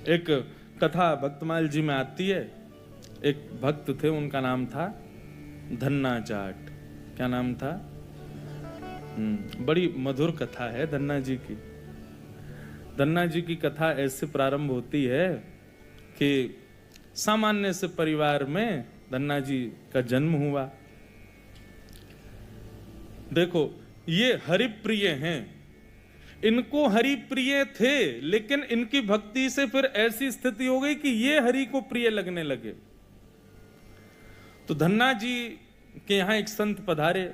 एक कथा भक्तमाल जी में आती है। एक भक्त थे, उनका नाम था धन्ना जाट। क्या नाम था? बड़ी मधुर कथा है धन्ना जी की। धन्ना जी की कथा ऐसे प्रारंभ होती है कि सामान्य से परिवार में धन्ना जी का जन्म हुआ। देखो, ये हरिप्रिय हैं, इनको हरि प्रिय थे, लेकिन इनकी भक्ति से फिर ऐसी स्थिति हो गई कि ये हरि को प्रिय लगने लगे। तो धन्ना जी के यहां एक संत पधारे।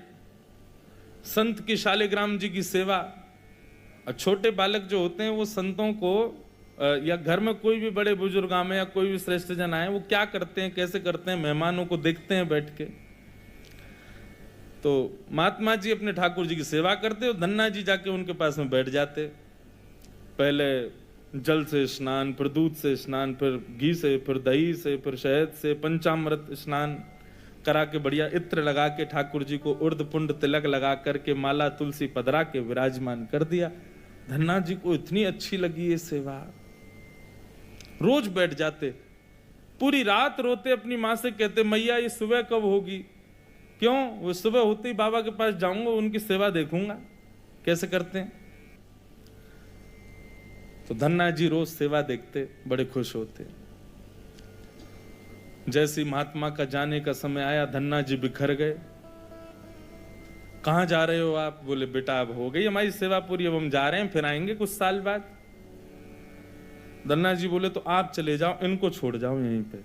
संत की शालिग्राम जी की सेवा। और छोटे बालक जो होते हैं वो संतों को या घर में कोई भी बड़े बुजुर्ग आए या कोई भी श्रेष्ठ जन आए, वो क्या करते हैं, कैसे करते हैं, मेहमानों को देखते हैं बैठ के। तो महात्मा जी अपने ठाकुर जी की सेवा करते और धन्ना जी जाके उनके पास में बैठ जाते। पहले जल से स्नान, फिर दूध से स्नान, फिर घी से, फिर दही से, फिर शहद से, पंचामृत स्नान करा के बढ़िया इत्र लगा के ठाकुर जी को उर्द पुंड तिलक लगा करके माला तुलसी पधरा के विराजमान कर दिया। धन्ना जी को इतनी अच्छी लगी ये सेवा, रोज बैठ जाते, पूरी रात रोते, अपनी माँ से कहते मैया ये सुबह कब होगी। क्यों? वो सुबह होते ही बाबा के पास जाऊंगा, उनकी सेवा देखूंगा कैसे करते हैं। तो धन्ना जी रोज सेवा देखते, बड़े खुश होते। जैसे महात्मा का जाने का समय आया, धन्ना जी बिखर गए। कहां जा रहे हो आप? बोले बेटा अब हो गई हमारी सेवा पूरी, अब हम जा रहे हैं, फिर आएंगे कुछ साल बाद। धन्ना जी बोले तो आप चले जाओ, इनको छोड़ जाओ यहीं पे,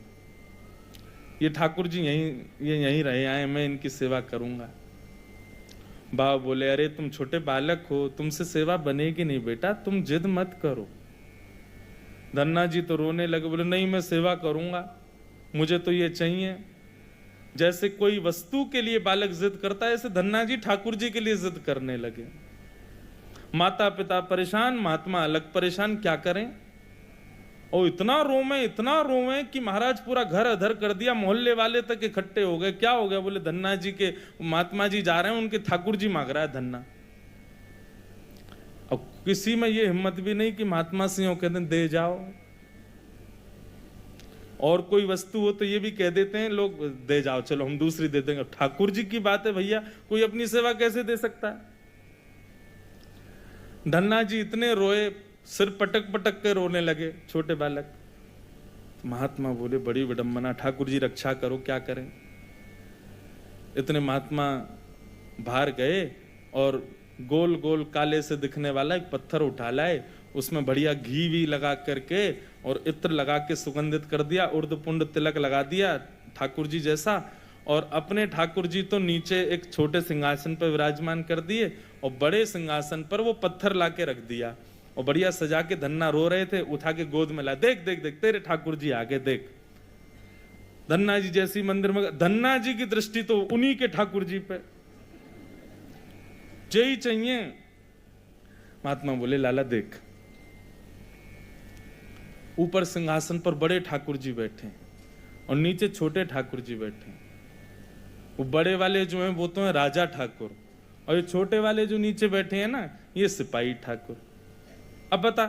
ये ठाकुर जी यहीं रहे आए, मैं इनकी सेवा करूंगा। बाबा बोले अरे तुम छोटे बालक हो, तुमसे सेवा बनेगी नहीं बेटा, तुम जिद मत करो। धन्ना जी तो रोने लगे, बोले नहीं मैं सेवा करूंगा, मुझे तो ये चाहिए। जैसे कोई वस्तु के लिए बालक जिद करता है, ऐसे धन्ना जी ठाकुर जी के लिए जिद करने लगे। माता पिता परेशान, महात्मा अलग परेशान, क्या करें। और इतना रोवे कि महाराज पूरा घर अधर कर दिया, मोहल्ले वाले तक इकट्ठे हो गए। क्या हो गया? बोले धन्ना जी के महात्मा जी जा रहे हैं, उनके ठाकुर जी मांग रहा है धन्ना। अब किसी में ये हिम्मत भी नहीं कि महात्मा सिंह कहते हैं दे जाओ। और कोई वस्तु हो तो ये भी कह देते हैं लोग दे जाओ, चलो हम दूसरी दे देंगे। ठाकुर जी की बात है भैया, कोई अपनी सेवा कैसे दे सकता है। धन्ना जी इतने रोए, सिर पटक पटक के रोने लगे छोटे बालक। तो महात्मा बोले बड़ी विडंबना, ठाकुर जी रक्षा करो, क्या करें। इतने महात्मा बाहर गए और गोल गोल काले से दिखने वाला एक पत्थर उठा लाए, उसमें बढ़िया घी भी लगा करके और इत्र लगा के सुगंधित कर दिया, उर्द पुंड तिलक लगा दिया ठाकुर जी जैसा। और अपने ठाकुर जी तो नीचे एक छोटे सिंहासन पर विराजमान कर दिए और बड़े सिंहासन पर वो पत्थर लाके रख दिया और बढ़िया सजा के। धन्ना रो रहे थे, उठा के गोद में ला, देख देख देख तेरे ठाकुर जी आगे देख। धन्ना जी जैसी मंदिर में, धन्ना जी की दृष्टि तो उन्हीं के ठाकुर जी पे, जय चाहिए। महात्मा बोले लाला देख, ऊपर सिंहासन पर बड़े ठाकुर जी बैठे और नीचे छोटे ठाकुर जी बैठे। वो बड़े वाले जो हैं वो तो हैं राजा ठाकुर, और ये छोटे वाले जो नीचे बैठे हैं ना, ये सिपाही ठाकुर। अब बता,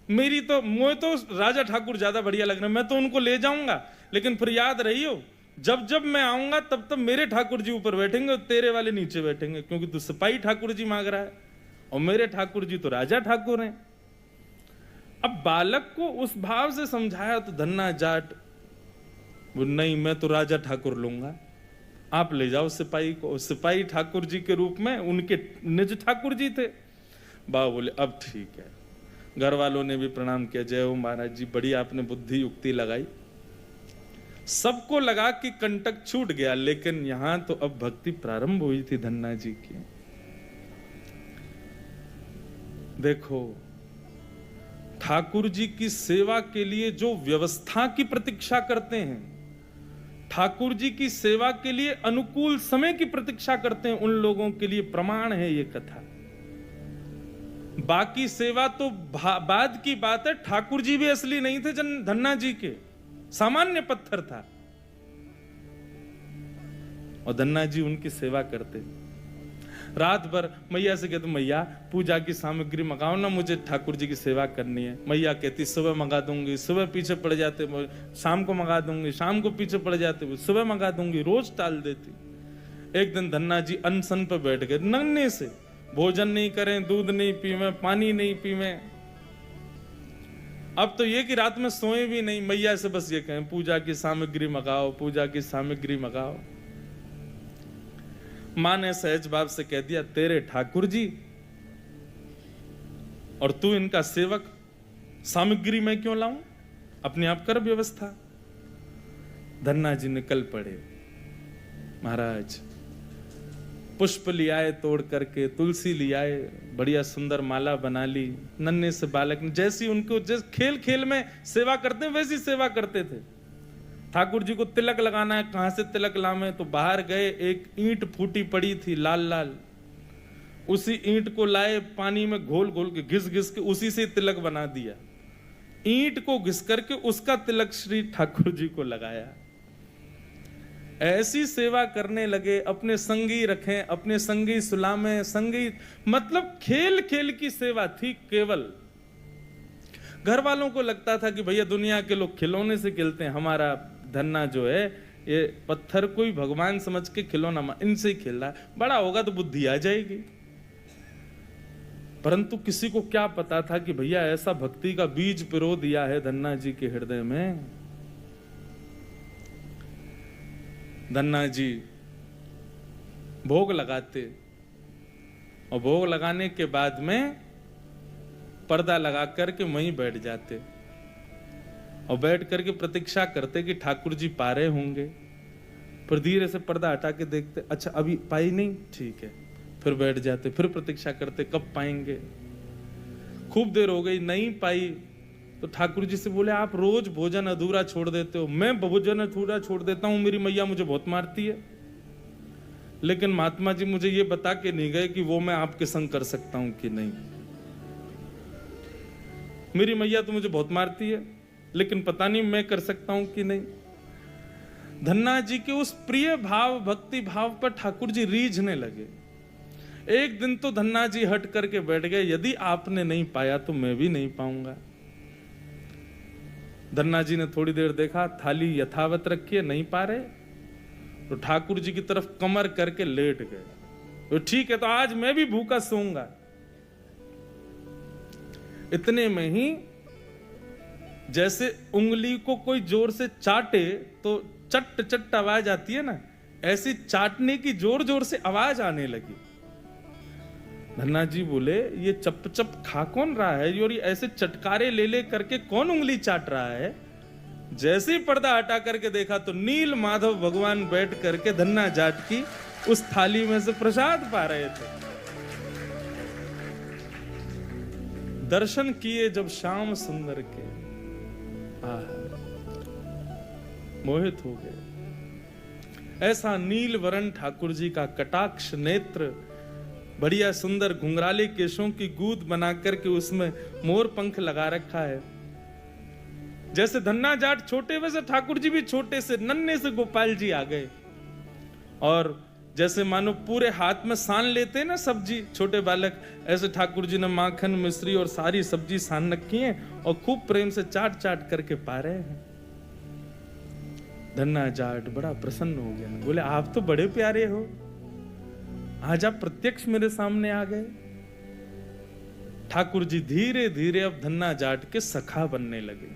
मुझे तो राजा ठाकुर ज्यादा बढ़िया लग रहा है, मैं तो उनको ले जाऊंगा, लेकिन फिर याद रहियो जब जब मैं आऊंगा तब तब मेरे ठाकुर जी ऊपर बैठेंगे और तेरे वाले नीचे बैठेंगे, क्योंकि तू सिपाही ठाकुर जी मांग रहा है और मेरे ठाकुर जी तो राजा ठाकुर हैं। अब बालक को उस भाव से समझाया तो धन्ना जाट नहीं, मैं तो राजा ठाकुर लूंगा, आप ले जाओ सिपाही को। सिपाही ठाकुर जी के रूप में उनके निज ठाकुर जी थे। बाबा बोले अब ठीक है। घर वालों ने भी प्रणाम किया, जय हो महाराज जी, बड़ी आपने बुद्धि युक्ति लगाई। सबको लगा कि कंटक छूट गया, लेकिन यहां तो अब भक्ति प्रारंभ हुई थी धन्ना जी की। देखो, ठाकुर जी की सेवा के लिए जो व्यवस्था की प्रतीक्षा करते हैं, ठाकुर जी की सेवा के लिए अनुकूल समय की प्रतीक्षा करते हैं, उन लोगों के लिए प्रमाण है ये कथा। बाकी सेवा तो बाद की बात है। ठाकुर जी भी असली नहीं थे, धन्ना जी के सामान्य पत्थर था और धन्ना जी उनकी सेवा करते। रात भर मैया से कहते मैया पूजा की सामग्री मंगाओ ना, मुझे ठाकुर जी की सेवा करनी है। मैया कहती सुबह मंगा दूंगी, सुबह पीछे पड़ जाते, शाम को मंगा दूंगी, शाम को पीछे पड़ जाते, सुबह मंगा दूंगी, रोज टाल देती। एक दिन धन्ना जी अनशन पे बैठ गए, नन्हे से, भोजन नहीं करें, दूध नहीं पीवे, पानी नहीं पीवे। अब तो ये कि रात में सोए भी नहीं, मैया से बस ये कहें पूजा की सामग्री मंगाओ, पूजा की सामग्री मंगाओ। मां ने सहज भाव से कह दिया तेरे ठाकुर जी और तू इनका सेवक, सामग्री मैं क्यों लाऊं, अपने आप कर व्यवस्था। धन्ना जी निकल पड़े। महाराज पुष्प लियाए तोड़ करके, तुलसी लियाए, बढ़िया सुंदर माला बना ली। नन्हे से बालक ने जैसी उनको जैसे खेल खेल में सेवा करते वैसी सेवा करते थे। ठाकुर जी को तिलक लगाना है, कहां से तिलक लावे, तो बाहर गए, एक ईंट फूटी पड़ी थी लाल लाल, उसी ईंट को लाए, पानी में घोल घोल के घिस घिस के उसी से तिलक बना दिया। ईंट को घिस करके उसका तिलक श्री ठाकुर जी को लगाया। ऐसी सेवा करने लगे, अपने संगी रखें, अपने संगी सुलामें, संगी मतलब खेल खेल की सेवा थी केवल। घर वालों को लगता था कि भैया दुनिया के लोग खिलौने से खेलते हैं, हमारा धन्ना जो है ये पत्थर को ही भगवान समझ के खिलौना इनसे ही खेल रहा है, बड़ा होगा तो बुद्धि आ जाएगी। परंतु किसी को क्या पता था कि भैया ऐसा भक्ति का बीज पिरो दिया है धन्ना जी के हृदय में। धन्ना जी भोग लगाते और भोग लगाने के बाद में पर्दा लगा करके वहीं बैठ जाते और बैठ करके प्रतीक्षा करते कि ठाकुर जी पा रहे होंगे। फिर धीरे से पर्दा हटा के देखते, अच्छा अभी पाई नहीं, ठीक है, फिर बैठ जाते, फिर प्रतीक्षा करते कब पाएंगे। खूब देर हो गई, नहीं पाई तो ठाकुर जी से बोले आप रोज भोजन अधूरा छोड़ देते हो। मैं भोजन अधूरा छोड़ देता हूं, मेरी मैया मुझे बहुत मारती है, लेकिन महात्मा जी मुझे ये बता के नहीं गए कि वो मैं आपके संग कर सकता हूं कि नहीं। मेरी मैया तो मुझे बहुत मारती है, लेकिन पता नहीं मैं कर सकता हूं कि नहीं। धन्ना जी के उस प्रिय भाव, भक्ति भाव पर ठाकुर जी रीझने लगे। एक दिन तो धन्ना जी हट करके बैठ गए, यदि आपने नहीं पाया तो मैं भी नहीं पाऊंगा। धन्ना जी ने थोड़ी देर देखा, थाली यथावत रखी है, नहीं पा रहे, तो ठाकुर जी की तरफ कमर करके लेट गए। तो ठीक है, तो आज मैं भी भूखा सोऊंगा। इतने में ही जैसे उंगली को कोई जोर से चाटे तो चट चट आवाज आती है ना, ऐसी चाटने की जोर जोर से आवाज आने लगी। धन्ना जी बोले ये चप चप खा कौन रहा है, और ये ऐसे चटकारे ले ले करके कौन उंगली चाट रहा है। जैसे ही पर्दा हटा करके देखा तो नील माधव भगवान बैठ करके धन्ना जाट की उस थाली में से प्रसाद पा रहे थे। दर्शन किए जब श्याम सुंदर के, मोहित हो गए। ऐसा नील वरण ठाकुर जी का कटाक्ष नेत्र, बढ़िया सुंदर घुंघराले केशों की गूंद बना करके उसमें मोर पंख लगा रखा है। जैसे धन्ना जाट छोटे वैसे ठाकुर जी भी छोटे से नन्हे से गोपाल जी आ गए। और जैसे मानो पूरे हाथ में सान लेते हैं ना सब्जी छोटे बालक, ऐसे ठाकुर जी ने माखन मिश्री और सारी सब्जी सान रखी है और खूब प्रेम से चाट चाट करके पा रहे हैं। धन्ना जाट बड़ा प्रसन्न हो गया, बोले आप तो बड़े प्यारे हो, आज आप प्रत्यक्ष मेरे सामने आ गए। ठाकुर जी धीरे धीरे अब धन्ना जाट के सखा बनने लगे।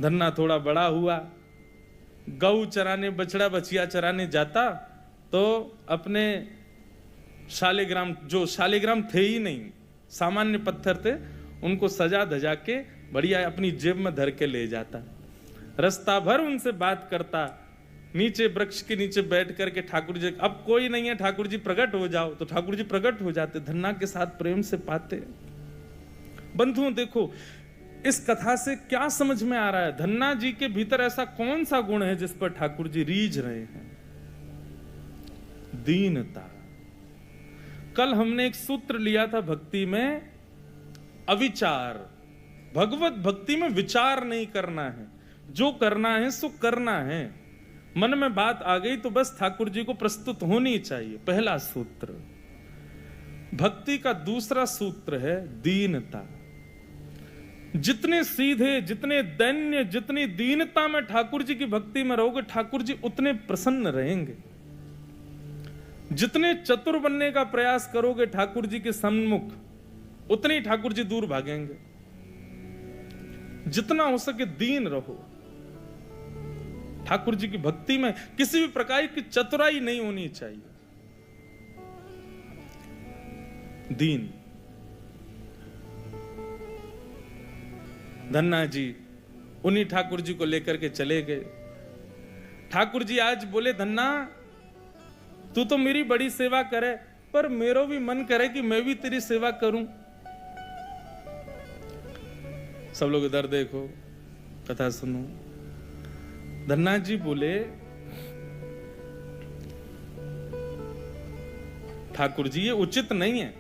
धन्ना थोड़ा बड़ा हुआ, गऊ चराने, बछड़ा बछिया चराने जाता तो अपने शालिग्राम, जो शालिग्राम थे ही नहीं, सामान्य पत्थर थे, उनको सजा धजा के बढ़िया अपनी जेब में धर के ले जाता। रास्ता भर उनसे बात करता, नीचे वृक्ष के नीचे बैठ करके ठाकुर जी, अब कोई नहीं है ठाकुर जी प्रकट हो जाओ, तो ठाकुर जी प्रकट हो जाते, धन्ना के साथ प्रेम से पाते। बंधुओं देखो इस कथा से क्या समझ में आ रहा है, धन्ना जी के भीतर ऐसा कौन सा गुण है जिस पर ठाकुर जी रीझ रहे हैं। दीनता। कल हमने एक सूत्र लिया था भक्ति में, अविचार। भगवत भक्ति में विचार नहीं करना है, जो करना है सो करना है। मन में बात आ गई तो बस ठाकुर जी को प्रस्तुत होनी चाहिए। पहला सूत्र। भक्ति का दूसरा सूत्र है दीनता। जितने सीधे, जितने दैन्य, जितनी दीनता में ठाकुर जी की भक्ति में रहोगे, ठाकुर जी उतने प्रसन्न रहेंगे। जितने चतुर बनने का प्रयास करोगे ठाकुर जी के सम्मुख, उतने ही ठाकुर जी दूर भागेंगे। जितना हो सके दीन रहो। ठाकुर जी की भक्ति में किसी भी प्रकार की चतुराई नहीं होनी चाहिए। दीन। धन्ना जी उन्हीं ठाकुर जी को लेकर के चले गए। ठाकुर जी आज बोले, धन्ना तू तो मेरी बड़ी सेवा करे, पर मेरा भी मन करे कि मैं भी तेरी सेवा करूं। सब लोग इधर देखो, कथा सुनो। धन्ना जी बोले, ठाकुर जी ये उचित नहीं है।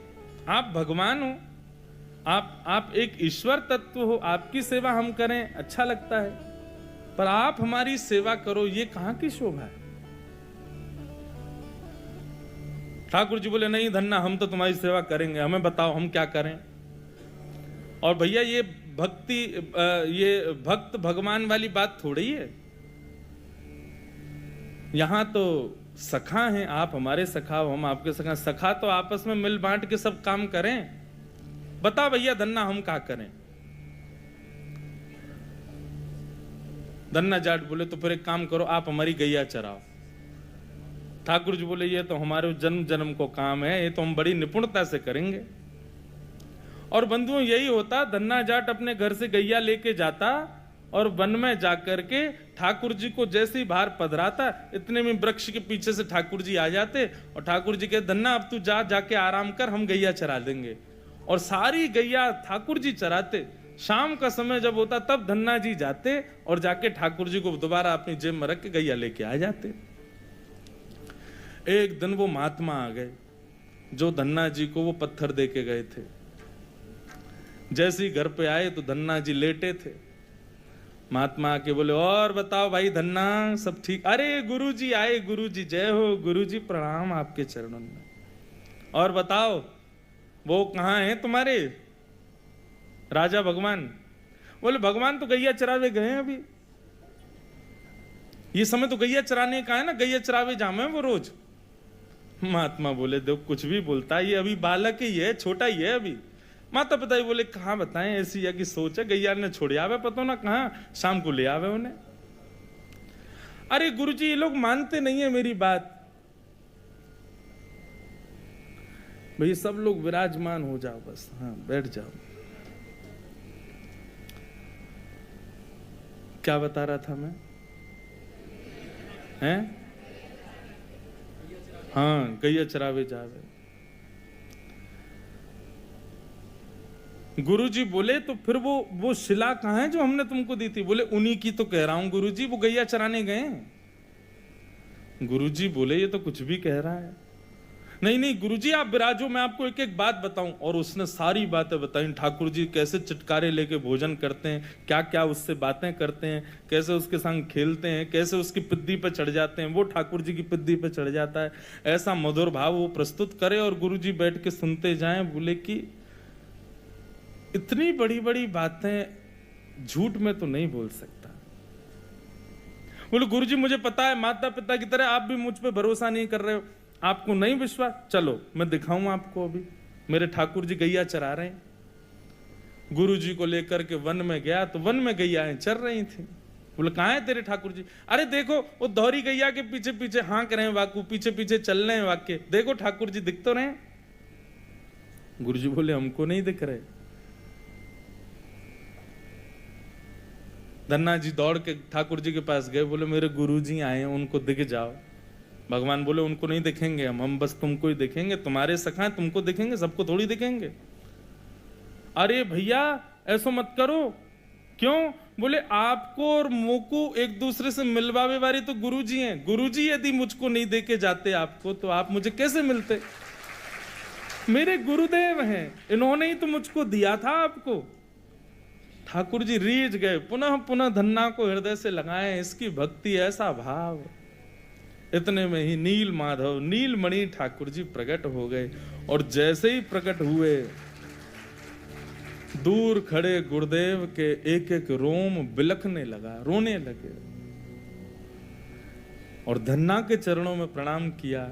आप भगवान हो, आप एक ईश्वर तत्व हो, आपकी सेवा हम करें अच्छा लगता है, पर आप हमारी सेवा करो, ये कहां की शोभा है। ठाकुर जी बोले, नहीं धन्ना, हम तो तुम्हारी सेवा करेंगे, हमें बताओ हम क्या करें। और भैया ये भक्ति, ये भक्त भगवान वाली बात थोड़ी है। यहां तो सखा हैं, आप हमारे सखा हो, हम आपके सखा। सखा तो आपस में मिल बांट के सब काम करें। बता भैया धन्ना, हम क्या करें। धन्ना जाट बोले, तो फिर एक काम करो, आप हमारी गैया चराओ। ठाकुर जी बोले, ये तो हमारे जन्म जन्म को काम है, ये तो हम बड़ी निपुणता से करेंगे। और बंधुओं यही होता, धन्ना जाट अपने घर से गैया लेके जाता और वन में जाकर के ठाकुर जी को जैसे ही बाहर पधराता, इतने में वृक्ष के पीछे से ठाकुर जी आ जाते और ठाकुर जी कहते, धन्ना अब तू जाके आराम कर, हम गैया चरा देंगे। और सारी गैया ठाकुर जी चराते। शाम का समय जब होता तब धन्ना जी जाते और जाके ठाकुर जी को दोबारा अपनी जेब में रख के गैया लेके आ जाते। एक दिन वो महात्मा आ गए जो धन्ना जी को वो पत्थर दे के गए थे। जैसे ही घर पे आए तो धन्ना जी लेटे थे। महात्मा आके बोले, और बताओ भाई धन्ना, सब ठीक? अरे गुरुजी आए, गुरुजी जय हो, गुरुजी प्रणाम आपके चरणों में। और बताओ वो कहाँ हैं तुम्हारे राजा भगवान? बोले, भगवान तो गैया चरावे गए हैं अभी। ये समय तो गैया चराने का है ना, गैया चरावे जामे वो रोज। महात्मा बोले, देखो कुछ भी बोलता है, ये अभी बालक ही है, छोटा ही है अभी। माता पिता ही बोले, कहाँ बताएं, ऐसी या की सोच है, गैया ने छोड़ आवे, पता ना कहाँ शाम को ले आवे उन्हें। अरे गुरुजी ये लोग मानते नहीं है मेरी बात। भाई सब लोग विराजमान हो जाओ बस, हाँ बैठ जाओ। क्या बता रहा था मैं? हैं? हाँ, गैया चरावे जावे। गुरुजी बोले, तो फिर वो शिला कहाँ है जो हमने तुमको दी थी? बोले, उन्हीं की तो कह रहा हूं गुरुजी, वो गैया चराने गए। गुरुजी बोले, ये तो कुछ भी कह रहा है। नहीं नहीं गुरुजी आप विराजो, मैं आपको एक एक बात बताऊं। और उसने सारी बातें बताई। ठाकुर जी कैसे चटकारे लेके भोजन करते हैं, क्या क्या उससे बातें करते हैं, कैसे उसके संग खेलते हैं, कैसे उसकी पिद्दी पे चढ़ जाते हैं, वो ठाकुर जी की पिद्दी पे चढ़ जाता है। ऐसा मधुर भाव वो प्रस्तुत करे और गुरुजी बैठ के सुनते जाएं। बोले कि इतनी बड़ी बड़ी बातें झूठ में तो नहीं बोल सकता। बोले, गुरुजी मुझे पता है, माता पिता की तरह आप भी मुझ पे भरोसा नहीं कर रहे हो, आपको नहीं विश्वास, चलो मैं दिखाऊं आपको। अभी मेरे ठाकुर जी गैया चरा रहे हैं। गुरुजी को लेकर के वन में गया तो वन में गैयाएं चर रही थी। बोले, कहाँ है तेरे ठाकुर जी? अरे देखो वो दोहरी गैया के पीछे पीछे हाँक रहे हैं, वाकू पीछे पीछे चल रहे हैं वाक्य, देखो ठाकुर जी दिख तो रहे। गुरुजी बोले, हमको नहीं दिख रहे। धन्ना जी दौड़ के ठाकुर जी के पास गए। बोले, मेरे गुरुजी आए हैं, उनको दिख जाओ। भगवान बोले, उनको नहीं दिखेंगे हम बस तुमको ही दिखेंगे, तुम्हारे सखा हैं, तुमको दिखेंगे, सबको थोड़ी दिखेंगे। अरे भैया ऐसा मत करो। क्यों? बोले, आपको और मोको एक दूसरे से मिलवावे वाले तो गुरुजी हैं। गुरुजी यदि मुझको नहीं देके जाते आपको, तो आप मुझे कैसे मिलते? मेरे गुरुदेव हैं, इन्होंने ही तो मुझको दिया था आपको। ठाकुर जी रीझ गए, पुनः पुनः धन्ना को हृदय से लगाए। इसकी भक्ति, ऐसा भाव। इतने में ही नील माधव नीलमणि ठाकुर जी प्रकट हो गए। और जैसे ही प्रकट हुए, दूर खड़े गुरुदेव के एक एक रोम बिलखने लगा, रोने लगे और धन्ना के चरणों में प्रणाम किया।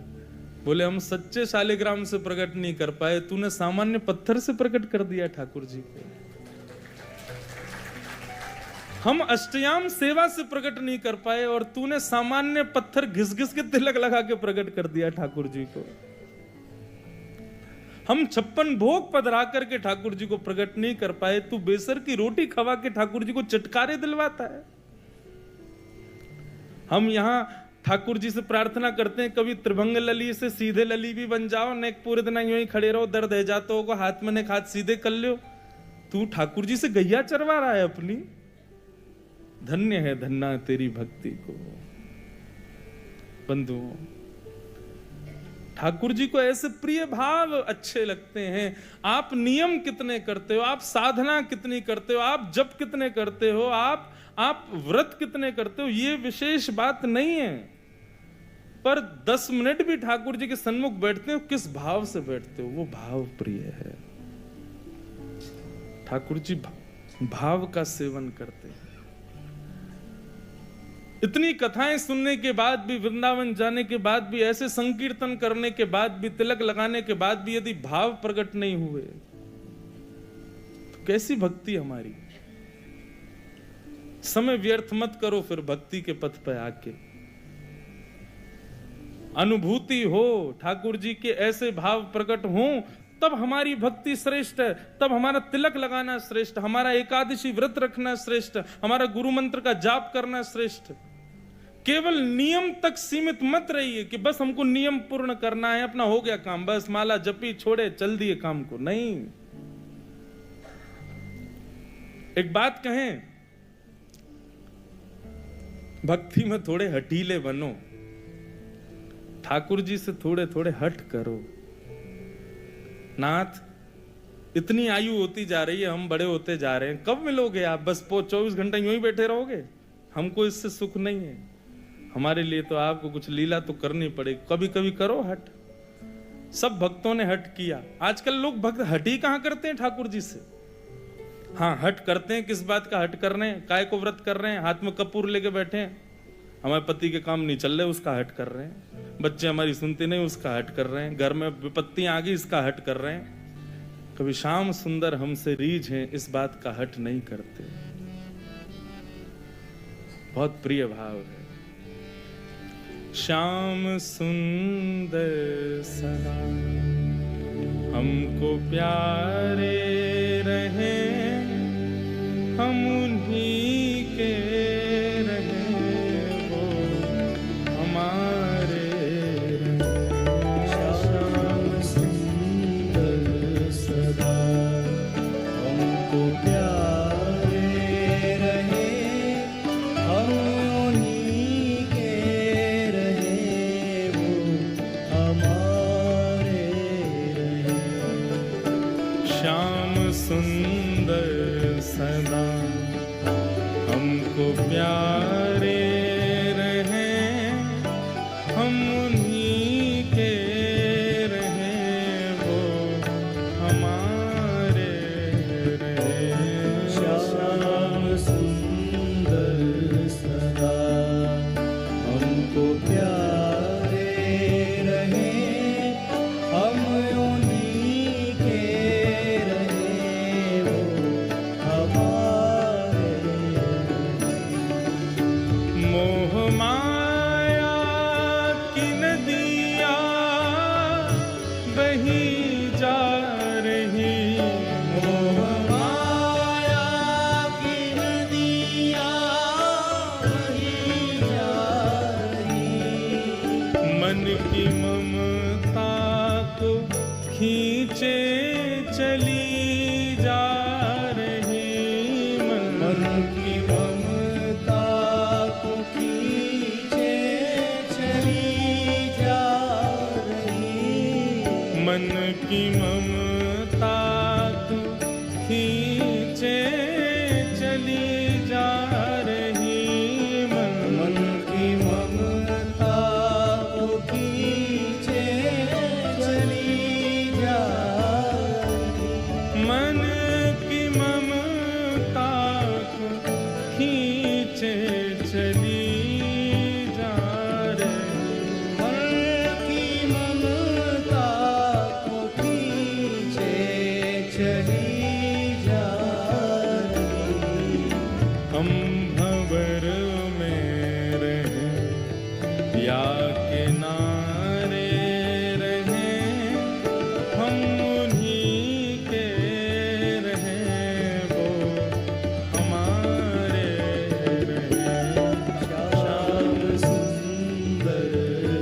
बोले हम सच्चे शालिग्राम से प्रकट नहीं कर पाए, तूने सामान्य पत्थर से प्रकट कर दिया ठाकुर जी को। हम अष्टयाम सेवा से प्रकट नहीं कर पाए और तूने सामान्य पत्थर घिस घिस के तिलक लगा के प्रकट कर दिया ठाकुर जी को। हम 56 भोग पधरा करके ठाकुर जी को प्रकट नहीं कर पाए, तू बेसर की रोटी खवा के ठाकुर जी को चटकारे दिलवाता है। हम यहां ठाकुर जी से प्रार्थना करते हैं, कभी त्रिभंग लली से सीधे लली भी बन जाओ, ने पूरे दिन यूं ही खड़े रहो, दर्द है जाते हो, हाथ में ने हाथ सीधे कर लो। तू ठाकुर जी से गैया चरवा रहा है अपनी। धन्य है धन्ना तेरी भक्ति को। बंधुओं, ठाकुर जी को ऐसे प्रिय भाव अच्छे लगते हैं। आप नियम कितने करते हो, आप साधना कितनी करते हो, आप जप कितने करते हो, आप व्रत कितने करते हो, ये विशेष बात नहीं है, पर 10 मिनट भी ठाकुर जी के सन्मुख बैठते हो, किस भाव से बैठते हो, वो भाव प्रिय है। ठाकुर जी भाव का सेवन करते हैं। इतनी कथाएं सुनने के बाद भी, वृंदावन जाने के बाद भी, ऐसे संकीर्तन करने के बाद भी, तिलक लगाने के बाद भी यदि भाव प्रकट नहीं हुए तो कैसी भक्ति हमारी। समय व्यर्थ मत करो फिर भक्ति के पथ पर आके। अनुभूति हो, ठाकुर जी के ऐसे भाव प्रकट हो, तब हमारी भक्ति श्रेष्ठ है, तब हमारा तिलक लगाना श्रेष्ठ, हमारा एकादशी व्रत रखना श्रेष्ठ, हमारा गुरु मंत्र का जाप करना श्रेष्ठ। केवल नियम तक सीमित मत रहिए कि बस हमको नियम पूर्ण करना है, अपना हो गया काम, बस माला जपी छोड़े चल दिए काम को। नहीं, एक बात कहें, भक्ति में थोड़े हठीले बनो, ठाकुर जी से थोड़े थोड़े हट करो। नाथ, इतनी आयु होती जा रही है, हम बड़े होते जा रहे हैं, कब मिलोगे आप? बस 24 घंटे यूं ही बैठे रहोगे? हमको इससे सुख नहीं है। हमारे लिए तो आपको कुछ लीला तो करनी पड़ेगी, कभी कभी करो हट। सब भक्तों ने हट किया। आजकल लोग भक्त हट ही कहां करते हैं ठाकुर जी से। हाँ, हट करते हैं, किस बात का हट कर रहे हैं? काय को व्रत कर रहे हैं, हाथ में कपूर लेके बैठे हैं, हमारे पति के काम नहीं चल रहे, उसका हट कर रहे हैं, बच्चे हमारी सुनते नहीं, उसका हट कर रहे हैं, घर में विपत्तियां आ गई, इसका हट कर रहे हैं। कभी श्याम सुंदर हमसे रीझ हैं, इस बात का हट नहीं करते। बहुत प्रिय भाव है। श्याम सुंदर सदा हमको प्यारे रहे, हम उन्हीं के रहे, वो हमारे रहे। श्याम सुंदर सदा हमको प्यारे रहे, हम उन्हीं के रहे, वो हमारे रहे। श्याम सुंदर सदा हमको प्यारे रहे, हम उन्हीं के रहे, वो हमारे रहे। श्याम सुंदर सदा हमको प्यारे रहे, हम उन्हीं के रहे, वो हमारे। मोह माया की नदियाँ बही जा रही, मोह माया की नदियाँ बही जा रही, मन की ममता को खींचे चली जा रही, मन की ममता को खींचे चली जा रही, मन की ममता को खींचे चली जा रही, मन की ममता चली जा रही, हर की ममता को खींचे चली जा रही। हम भंवर में रहें या किनारे रहें, हम उन्हीं के रहें, वो हमारे रहें। श्याम सुंदर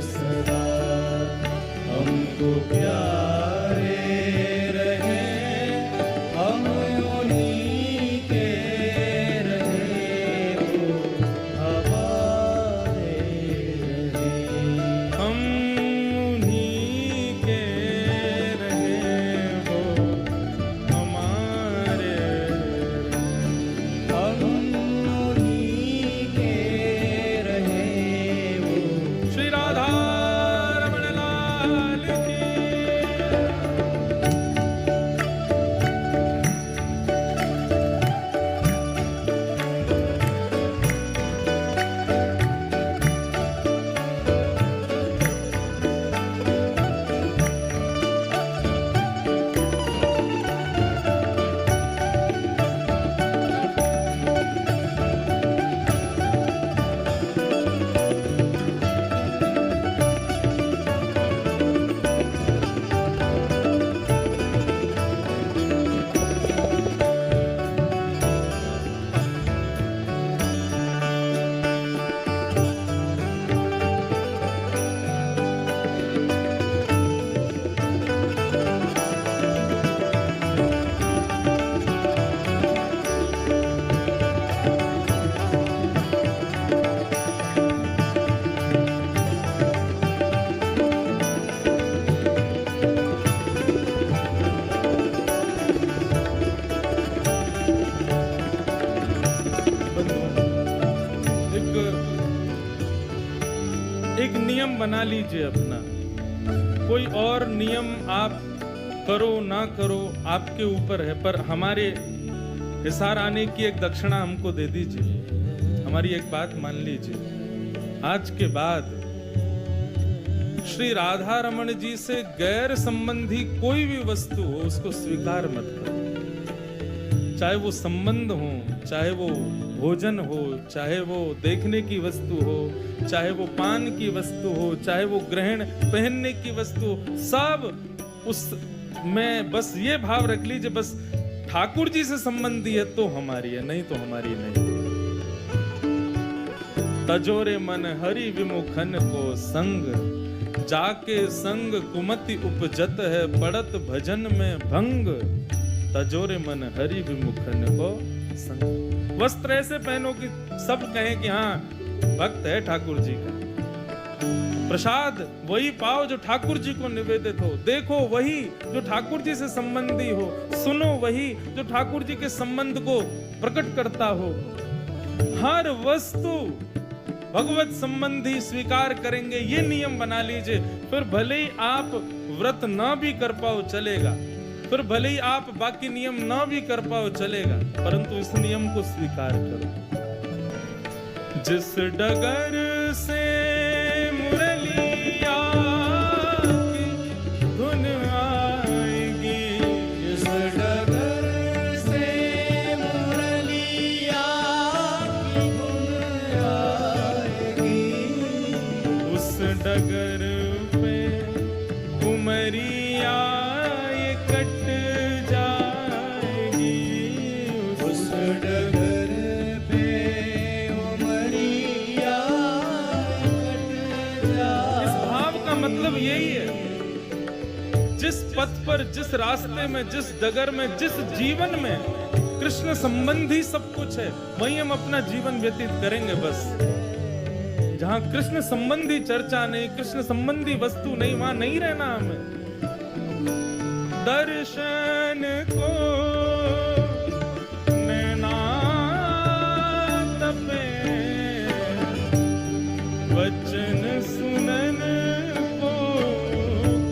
सदा हमको प्यारे रहे, हम उन्हीं के रहे, वो हमारे रहे। हम उन्हीं के रहें, वो हमारे रहें। हम उन्हीं के रहे, वो श्री राधा रमण लाल की। एक नियम बना लीजिए अपना। कोई और नियम आप करो ना करो आपके ऊपर है, पर हमारे हिसार आने की एक दक्षिणा हमको दे दीजिए। हमारी एक बात मान लीजिए, आज के बाद श्री राधा रमण जी से गैर संबंधी कोई भी वस्तु हो उसको स्वीकार मत करो। चाहे वो संबंध हो, चाहे वो भोजन हो, चाहे वो देखने की वस्तु हो, चाहे वो पान की वस्तु हो, चाहे वो ग्रहण पहनने की वस्तु हो, सब उस में बस ये भाव रख लीजिए, बस ठाकुर जी से संबंधी है तो हमारी है, नहीं तो हमारी नहीं। तजोरे मन हरि विमुखन को संग, जाके संग कुमति उपजत है, पड़त भजन में भंग। तजोरे मन हरि विमुखन को संग। वस्त्र ऐसे पहनो कि सब कहें कि हाँ भक्त है ठाकुर जी का। प्रसाद वही पाओ जो ठाकुर जी को निवेदित हो, देखो वही जो ठाकुर जी से संबंधी हो, सुनो वही जो ठाकुर जी के संबंध को प्रकट करता हो। हर वस्तु भगवत संबंधी स्वीकार करेंगे, ये नियम बना लीजिए। फिर भले ही आप व्रत ना भी कर पाओ चलेगा, फिर भले ही आप बाकी नियम ना भी कर पाओ चलेगा, परंतु इस नियम को स्वीकार करो। जिस डगर से मुरलिया की धुन आएगी, जिस डगर से मुरलिया की धुन आएगी, उस डगर पे उमरिया ये कट जाएगी। उस डगर पे उमरिया कट जाएगी। इस भाव का मतलब यही है, जिस पथ पर, जिस रास्ते में, जिस डगर में, जिस जीवन में कृष्ण संबंधी सब कुछ है, वहीं हम अपना जीवन व्यतीत करेंगे। बस जहां कृष्ण संबंधी चर्चा नहीं, कृष्ण संबंधी वस्तु नहीं, वहां नहीं रहना हमें। दर्शन को नैना तपे, वचन सुनन को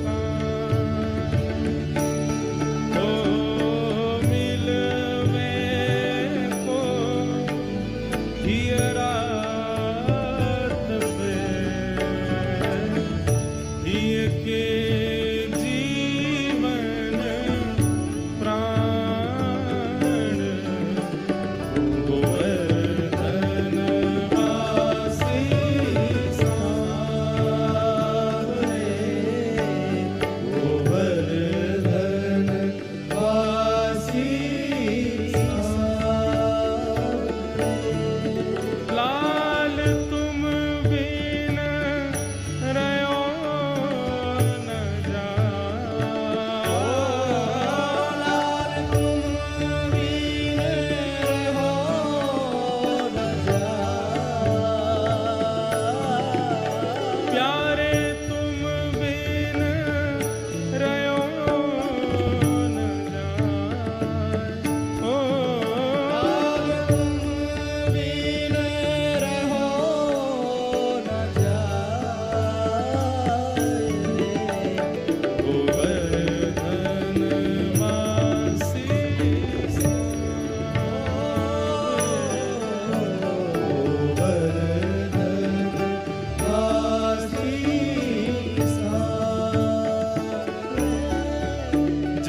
कान, ओ मिलवे को हियरा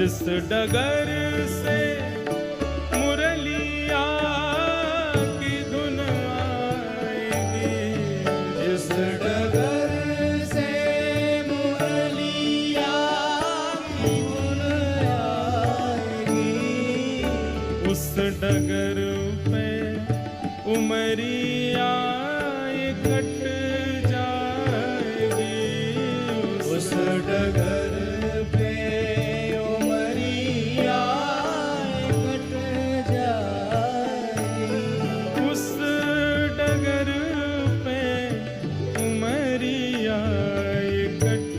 जिस डगर से मुरलिया की धुन आएगी, जिस डगर से मुरलिया की धुन आएगी, उस डगर पे उमरिया कट जाएगी, उस डगर पे उमरिया कट जाएगी, उस डगर पे उमरिया कट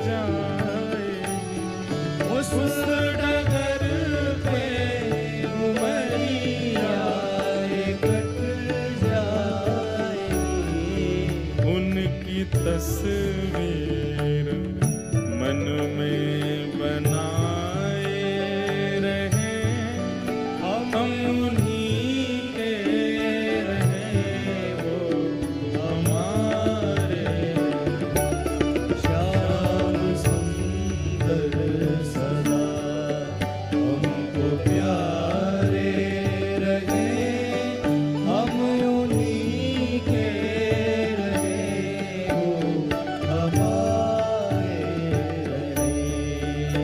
जाएगी, उस डगर पे उमरिया कट जाएगी। उनकी तस्वीर मन में बनाए रहे, हम उन्हीं के रहे, वो हमारे। श्याम सुंदर सदा हमको प्यारे रहे, हम उन्हीं के रहे, वो हमारे रहे।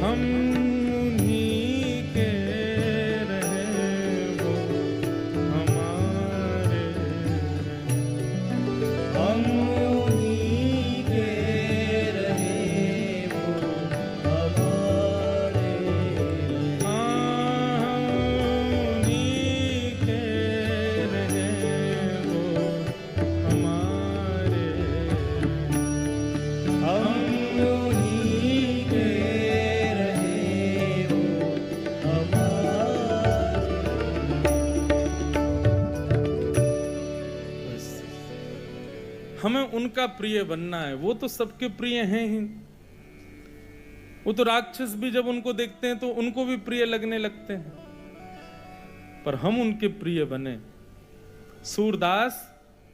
हम उन्हीं के रहे, वो हमारे। हम उन्हीं के रहे, वो हमारे रहे। हम उन्हीं के रहे, वो हमारे। हम उन्हीं के रहे, वो हमारे। बस। हमें उनका प्रिय बनना है, वो तो सबके प्रिय हैं ही। वो तो राक्षस भी जब उनको देखते हैं तो उनको भी प्रिय लगने लगते हैं, पर हम उनके प्रिय बने। सूरदास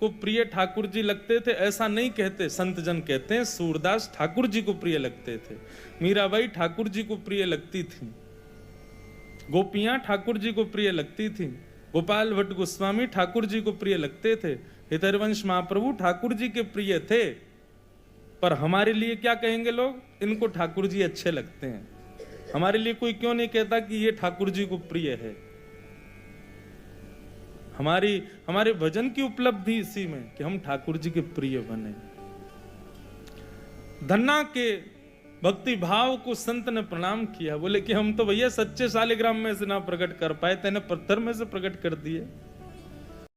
को प्रिय ठाकुर जी लगते थे ऐसा नहीं कहते, संत जन कहते हैं सूरदास ठाकुर जी को प्रिय लगते थे, मीराबाई ठाकुर जी को प्रिय लगती थी, गोपियां ठाकुर जी को प्रिय लगती थी, गोपाल भट्ट गोस्वामी ठाकुर जी को प्रिय लगते थे, हितरवंश महाप्रभु ठाकुर जी के प्रिय थे। पर हमारे लिए क्या कहेंगे लोग, इनको ठाकुर जी अच्छे लगते हैं। हमारे लिए कोई क्यों नहीं कहता कि ये ठाकुर जी को प्रिय है। हमारे भजन की उपलब्धि इसी में कि हम ठाकुर जी के प्रिय बने। धन्ना के भक्ति भाव को संत ने प्रणाम किया, बोले कि हम तो भैया सच्चे शालिग्राम में से ना प्रकट कर पाए, तेने पत्थर में से प्रकट कर दिए।